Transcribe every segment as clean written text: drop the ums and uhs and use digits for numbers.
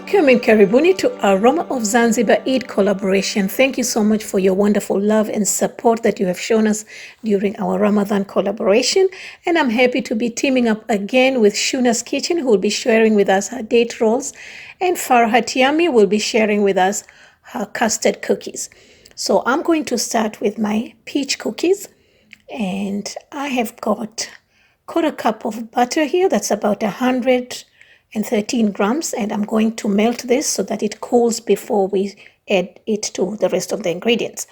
Welcome and karibuni to Aroma of Zanzibar Eid collaboration. Thank you so much for your wonderful love and support that you have shown us during our Ramadan collaboration. And I'm happy to be teaming up again with Shuna's Kitchen, who will be sharing with us her date rolls, and Farhat Yami will be sharing with us her custard cookies. So I'm going to start with my peach cookies, and I have got quarter cup of butter here. That's about 113 grams, and I'm going to melt this so that it cools before we add it to the rest of the ingredients.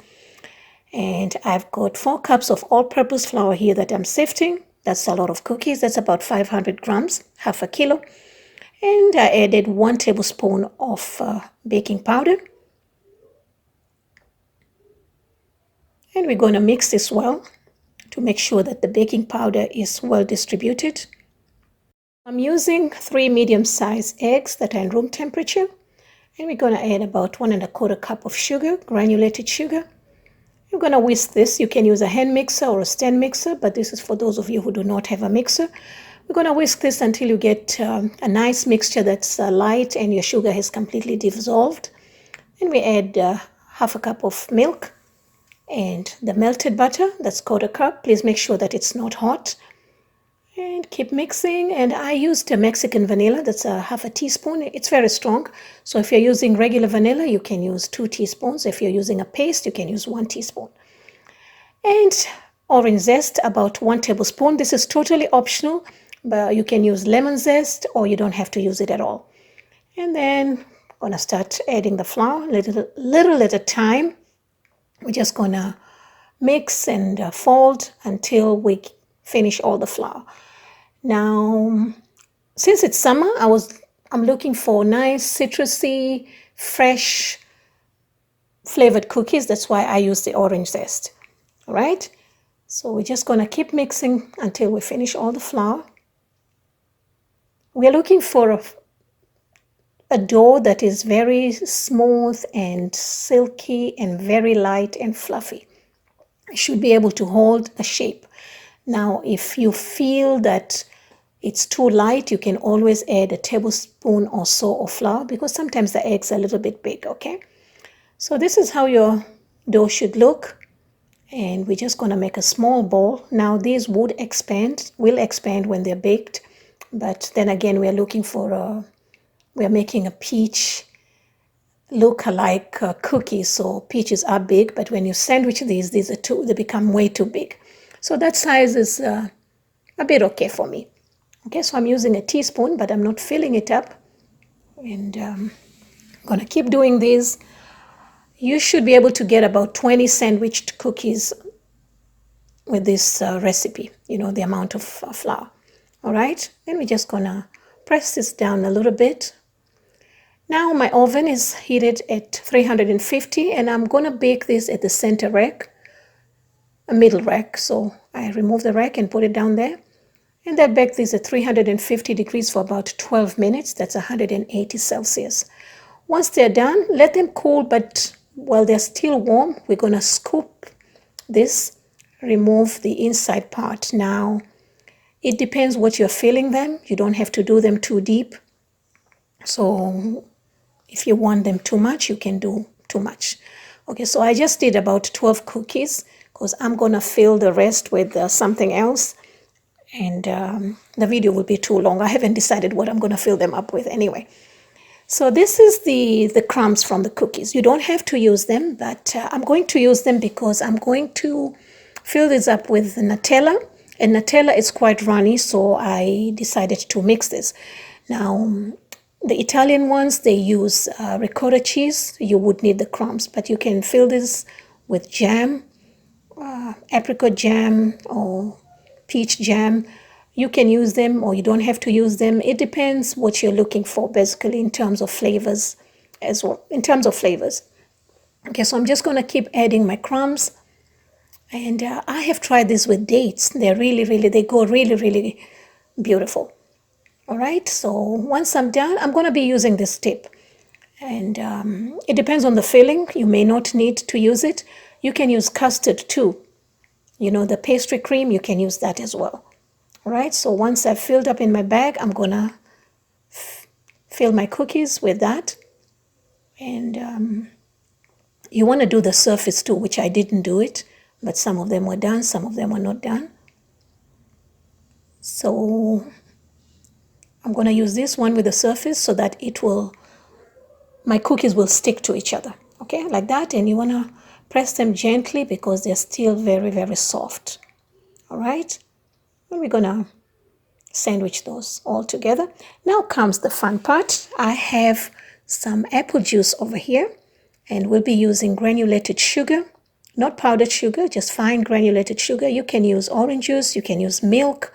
And I've got 4 cups of all-purpose flour here that I'm sifting. That's a lot of cookies. That's about 500 grams, half a kilo. And I added 1 tablespoon of baking powder. And we're going to mix this well to make sure that the baking powder is well distributed. I'm using 3 medium-sized eggs that are in room temperature, and we're going to add about 1 1/4 cup of sugar, granulated sugar. You're going to whisk this. You can use a hand mixer or a stand mixer, but this is for those of you who do not have a mixer. We're going to whisk this until you get a nice mixture that's light and your sugar has completely dissolved. And we add half a cup of milk and the melted butter. That's quarter cup. Please make sure that it's not hot. And keep mixing. And I used a Mexican vanilla. That's a half a teaspoon. It's very strong. So if you're using regular vanilla, you can use 2 teaspoons. If you're using a paste, you can use 1 teaspoon. And orange zest, about 1 tablespoon. This is totally optional, but you can use lemon zest or you don't have to use it at all. And then I'm going to start adding the flour little at a time. We're just going to mix and fold until we finish all the flour. Now, since it's summer, I'm looking for nice citrusy, fresh flavored cookies. That's why I use the orange zest. All right. So we're just going to keep mixing until we finish all the flour. We're looking for a dough that is very smooth and silky and very light and fluffy. It should be able to hold a shape. Now, if you feel that it's too light, you can always add a tablespoon or so of flour because sometimes the eggs are a little bit big, okay? So this is how your dough should look. And we're just going to make a small ball. Now, these will expand when they're baked. But then again, we're looking for we're making a peach look-alike cookie. So peaches are big, but when you sandwich these they become way too big. So that size is a bit okay for me. Okay, so I'm using a teaspoon, but I'm not filling it up. And I'm going to keep doing these. You should be able to get about 20 sandwiched cookies with this recipe, the amount of flour. All right, then we're just going to press this down a little bit. Now my oven is heated at 350, and I'm going to bake this at the center rack, a middle rack. So I remove the rack and put it down there. And I bake this at 350 degrees for about 12 minutes. That's 180 Celsius. Once they're done, let them cool, but while they're still warm, we're going to scoop this, remove the inside part. Now, it depends what you're filling them. You don't have to do them too deep. So if you want them too much, you can do too much. Okay, so I just did about 12 cookies because I'm going to fill the rest with something else. And the video will be too long. I haven't decided what I'm going to fill them up with anyway. So this is the crumbs from the cookies. You don't have to use them, but I'm going to use them because I'm going to fill this up with Nutella. And Nutella is quite runny, so I decided to mix this. Now, the Italian ones, they use ricotta cheese. You would need the crumbs, but you can fill this with jam, apricot jam, or peach jam. You can use them or you don't have to use them. It depends what you're looking for, basically, in terms of flavors as well. Okay, so I'm just going to keep adding my crumbs. And I have tried this with dates. They go really beautiful. All right, so once I'm done, I'm going to be using this tip. And it depends on the filling. You may not need to use it. You can use custard too. The pastry cream, you can use that as well. All right, so once I've filled up in my bag, I'm going to fill my cookies with that. And you want to do the surface too, which I didn't do it, but some of them were done, some of them were not done. So I'm going to use this one with the surface so that my cookies will stick to each other. Okay, like that. And you want to press them gently because they're still very, very soft. All right. And we're going to sandwich those all together. Now comes the fun part. I have some apple juice over here, and we'll be using granulated sugar, not powdered sugar, just fine granulated sugar. You can use orange juice, you can use milk,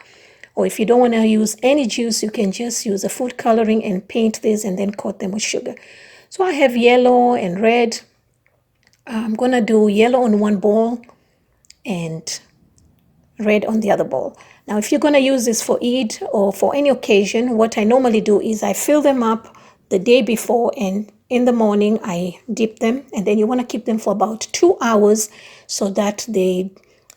or if you don't want to use any juice, you can just use a food coloring and paint this and then coat them with sugar. So I have yellow and red. I'm going to do yellow on one bowl and red on the other bowl. Now, if you're going to use this for Eid or for any occasion, what I normally do is I fill them up the day before, and in the morning I dip them, and then you want to keep them for about 2 hours so that the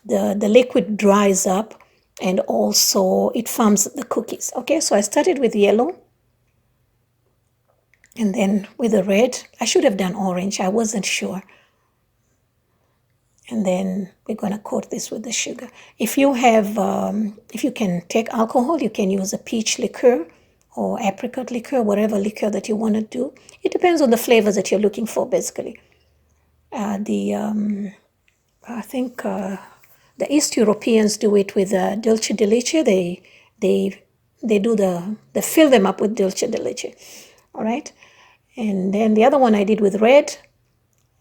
liquid dries up and also it forms the cookies. Okay, so I started with yellow and then with the red. I should have done orange, I wasn't sure. And then we're going to coat this with the sugar. If you can take alcohol, you can use a peach liqueur or apricot liqueur, whatever liqueur that you want to do. It depends on the flavors that you're looking for, basically. I think the East Europeans do it with dulce de leche. They fill them up with dulce de leche. All right. And then the other one I did with red,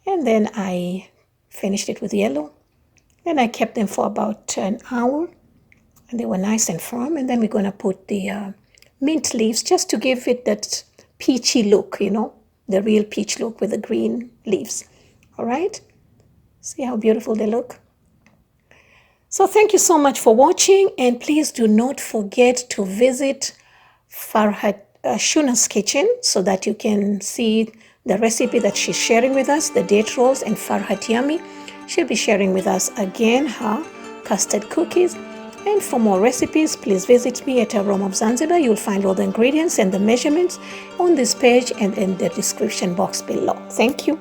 and then I finished it with yellow. Then I kept them for about an hour, and they were nice and firm. And then we're going to put the mint leaves just to give it that peachy look, the real peach look with the green leaves. All right. See how beautiful they look. So thank you so much for watching, and please do not forget to visit Farhat Shuna's kitchen so that you can see the recipe that she's sharing with us, the date rolls, and Farhat Yummy. She'll be sharing with us again her custard cookies. And for more recipes, please visit me at Aroma of Zanzibar. You'll find all the ingredients and the measurements on this page and in the description box below. Thank you.